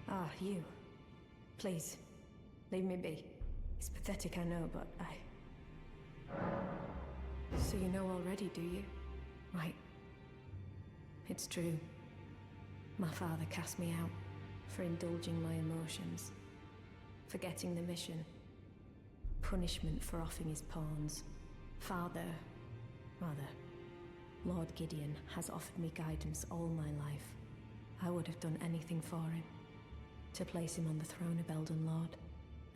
Ah, you. Please, leave me be. It's pathetic, I know, but I... So you know already, do you? Right. It's true. My father cast me out for indulging my emotions, forgetting the mission, punishment for offing his pawns. Lord Gideon has offered me guidance all my life. I would have done anything for him, to place him on the throne of Elden Lord.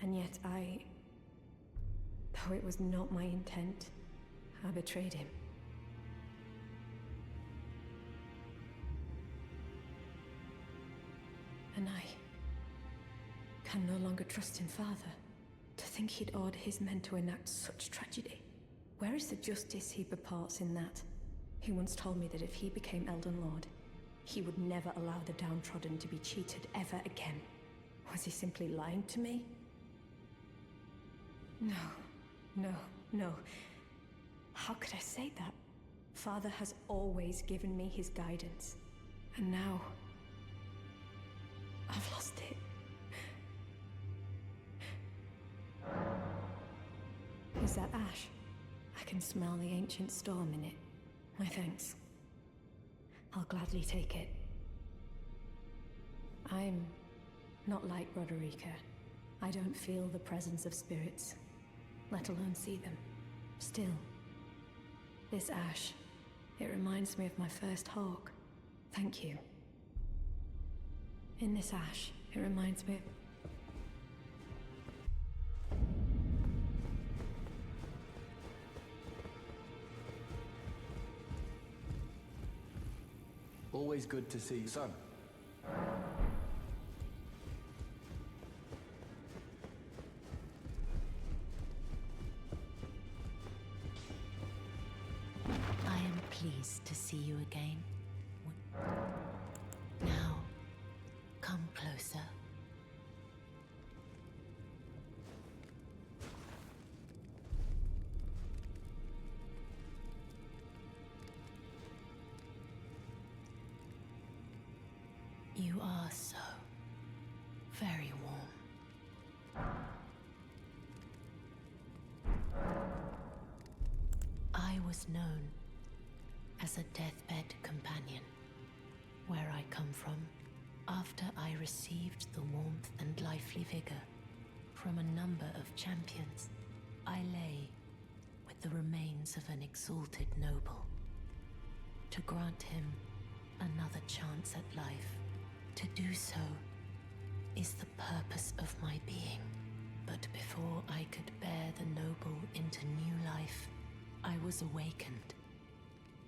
And yet though it was not my intent, I betrayed him. And I can no longer trust in Father. To think he'd order his men to enact such tragedy. Where is the justice he purports in that? He once told me that if he became Elden Lord, he would never allow the downtrodden to be cheated ever again. Was he simply lying to me? No. How could I say that? Father has always given me his guidance. And now... I've lost it. Is that ash? I can smell the ancient storm in it. My thanks. I'll gladly take it. I'm not like Roderica. I don't feel the presence of spirits, let alone see them. Still, this ash, it reminds me of my first hawk. Thank you. In this ash, it reminds me of... Always good to see you, son. I am pleased to see you again. Now, come closer. You are so very warm. I was known as a deathbed companion where I come from. After I received the warmth and lively vigor from a number of champions, I lay with the remains of an exalted noble to grant him another chance at life. To do so is the purpose of my being. But before I could bear the noble into new life, I was awakened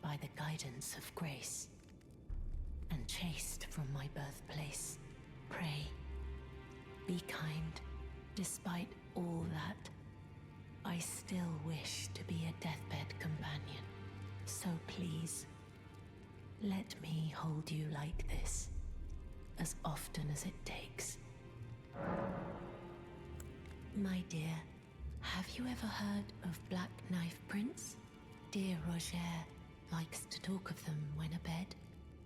by the guidance of grace and chased from my birthplace. Pray, be kind. Despite all that, I still wish to be a deathbed companion. So please, let me hold you like this as often as it takes. My dear, have you ever heard of Black Knife Prince? Dear Roger likes to talk of them when abed,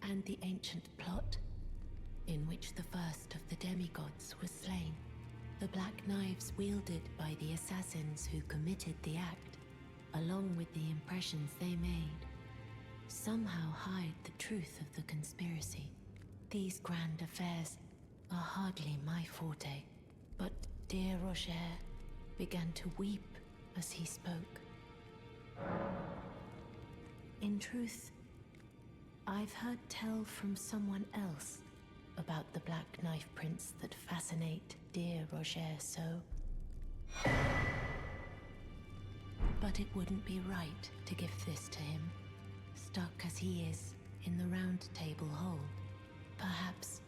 and the ancient plot in which the first of the demigods was slain. The black knives wielded by the assassins who committed the act, along with the impressions they made, somehow hide the truth of the conspiracy. These grand affairs are hardly my forte, but dear Roger began to weep as he spoke. In truth, I've heard tell from someone else about the Black Knife Prince that fascinate dear Roger so. But it wouldn't be right to give this to him, stuck as he is in the Round Table Hold. Perhaps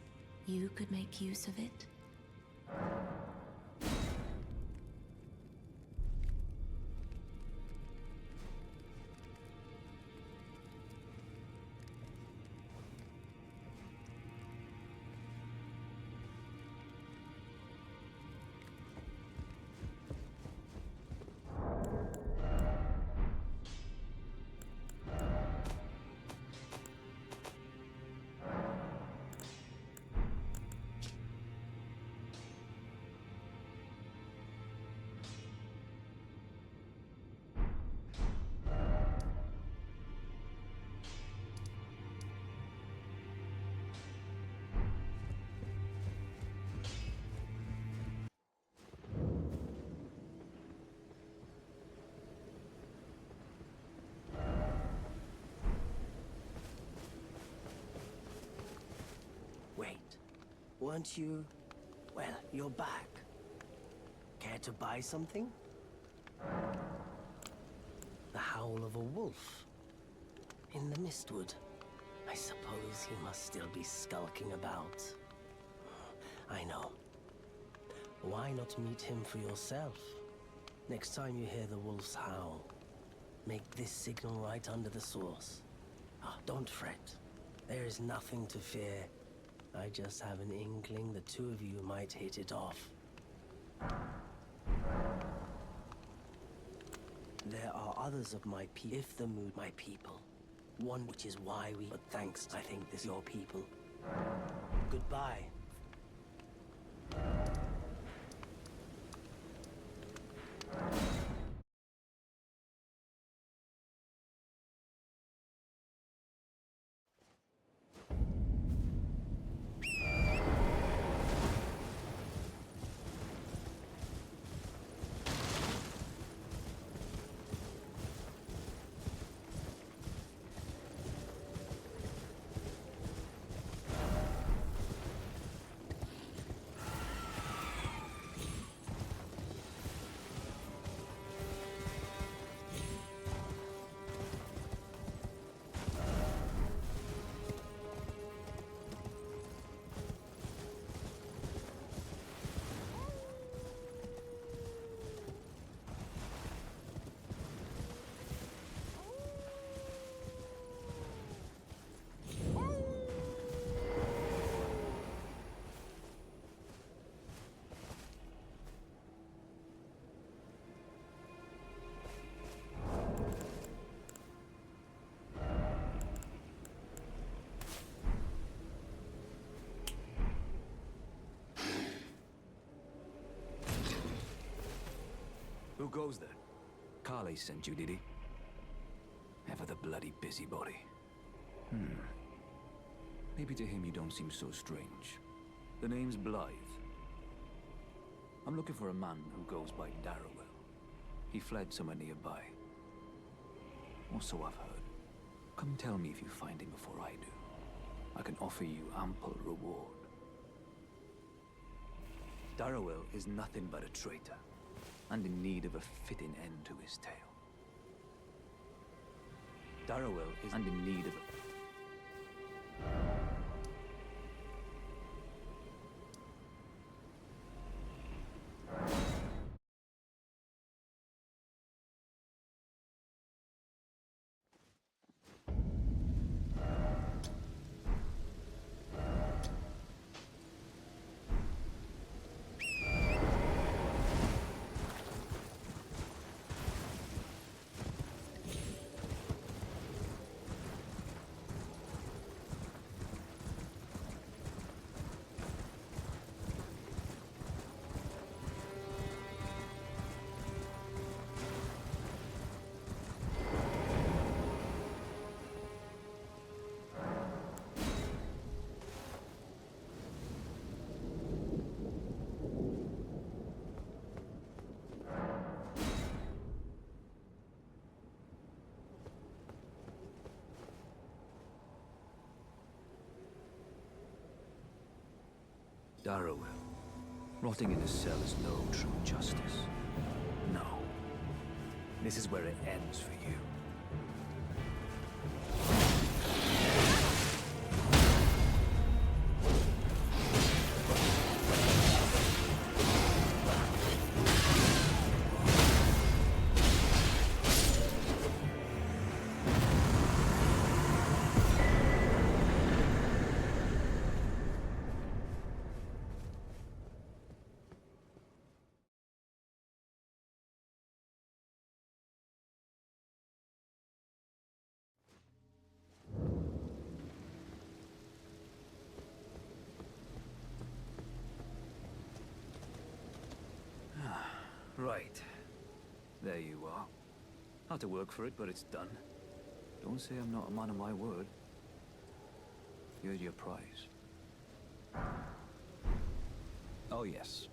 you could make use of it? weren't you? Well, you're back. Care to buy something? The howl of a wolf. In the mistwood. I suppose he must still be skulking about. I know. Why not meet him for yourself? Next time you hear the wolf's howl, make this signal right under the source. Ah, don't fret. There is nothing to fear. I just have an inkling the two of you might hit it off. There are others of my people, if the mood my people. One which is why we, but thanks, I think this your people. Goodbye. Who goes there? Carley sent you, did he? Ever the bloody busybody. Maybe to him you don't seem so strange. The name's Blythe. I'm looking for a man who goes by Darrowell. He fled somewhere nearby. Or so I've heard. Come tell me if you find him before I do. I can offer you ample reward. Darrowell is nothing but a traitor, and in need of a fitting end to his tale. Darrowell is in need of a... Darrowell. Rotting in a cell is no true justice. No. This is where it ends for you. Right. There you are. Had to work for it, but it's done. Don't say I'm not a man of my word. Here's your prize. Oh yes.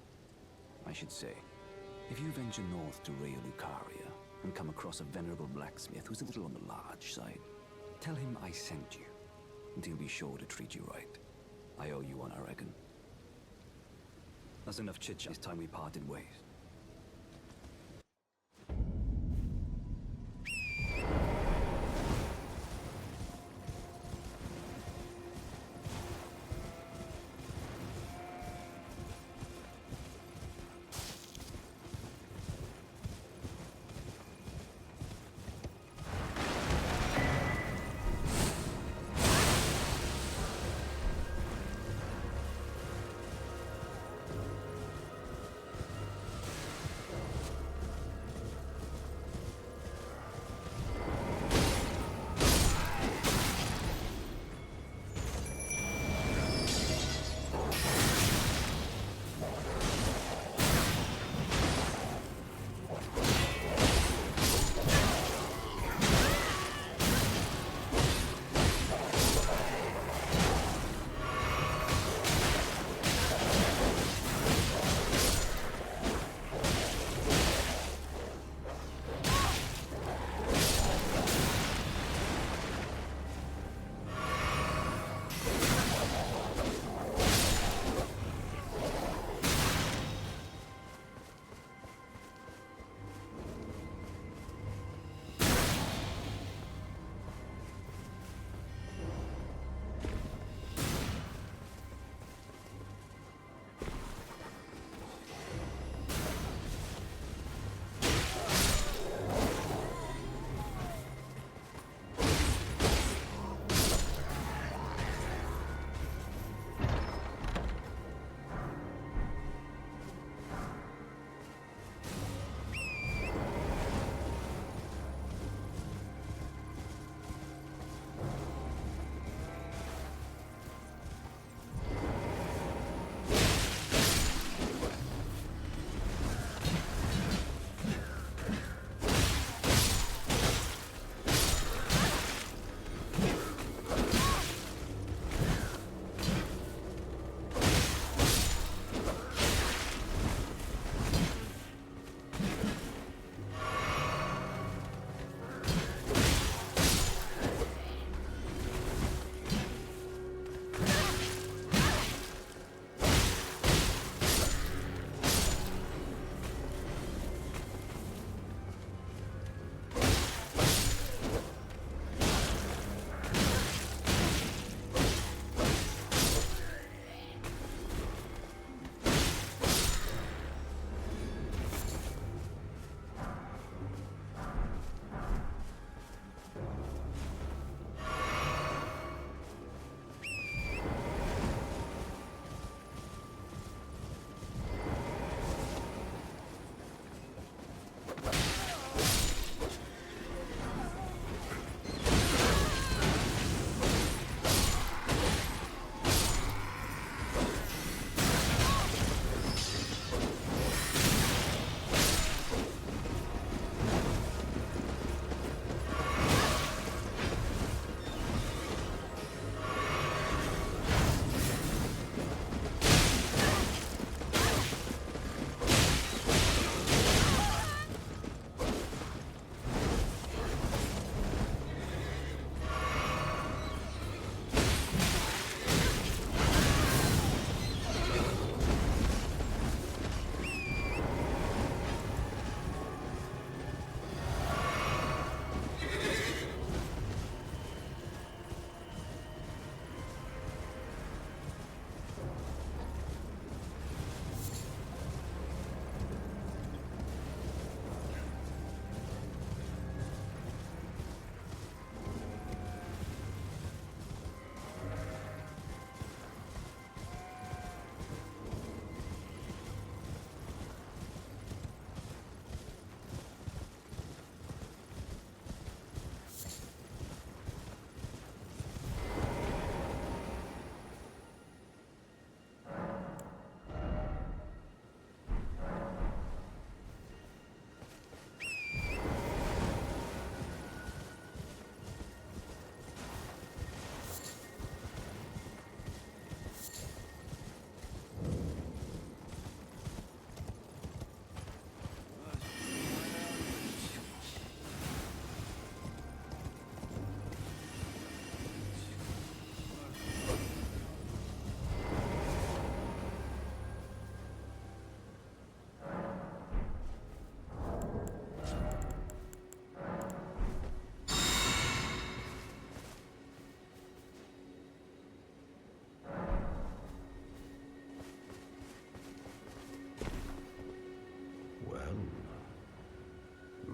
I should say, if you venture north to Raya Lucaria and come across a venerable blacksmith who's a little on the large side, tell him I sent you, and he'll be sure to treat you right. I owe you one, I reckon. That's enough chit-chat. It's time we parted ways.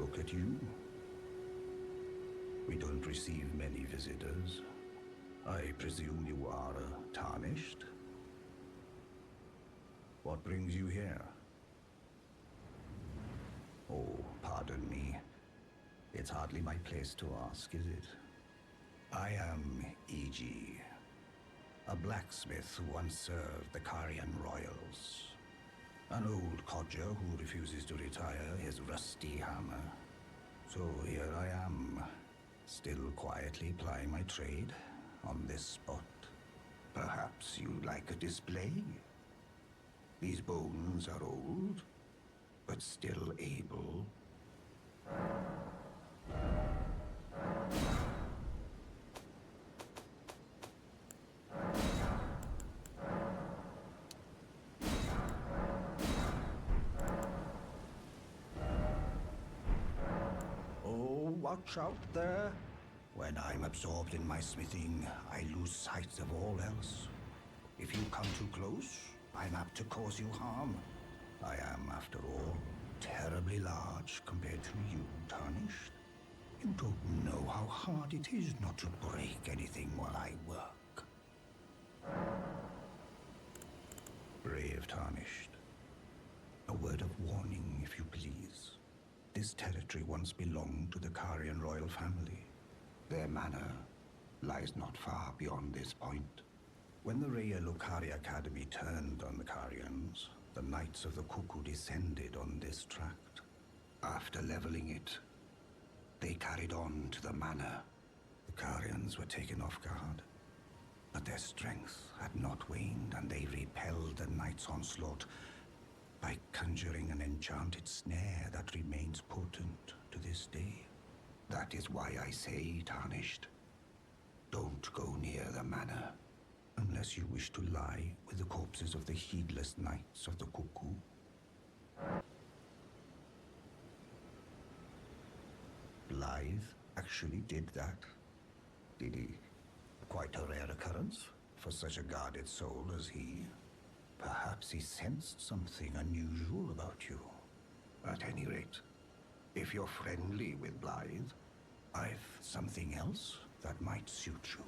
look at you. We don't receive many visitors. I presume you are tarnished? What brings you here? Oh, pardon me. It's hardly my place to ask, is it? I am E.G., a blacksmith who once served the Carian royals. An old codger who refuses to retire his rusty hammer. So here I am, still quietly plying my trade on this spot. Perhaps you'd like a display? These bones are old, but still able. Oh, watch out there. When I'm absorbed in my smithing, I lose sight of all else. If you come too close, I'm apt to cause you harm. I am, after all, terribly large compared to you, Tarnished. You don't know how hard it is not to break anything while I work. Brave Tarnished. A word of warning, if you please. This territory once belonged to the Carian royal family. Their manor lies not far beyond this point. When the Raya Lucari Academy turned on the Carians, the Knights of the Cuckoo descended on this tract. After leveling it, they carried on to the manor. The Carians were taken off guard, but their strength had not waned, and they repelled the Knights' onslaught by conjuring an enchanted snare that remains potent to this day. That is why I say, Tarnished, don't go near the manor, unless you wish to lie with the corpses of the heedless Knights of the Cuckoo. Blythe actually did that, did he? Quite a rare occurrence for such a guarded soul as he. Perhaps he sensed something unusual about you. At any rate, if you're friendly with Blythe, I've something else that might suit you.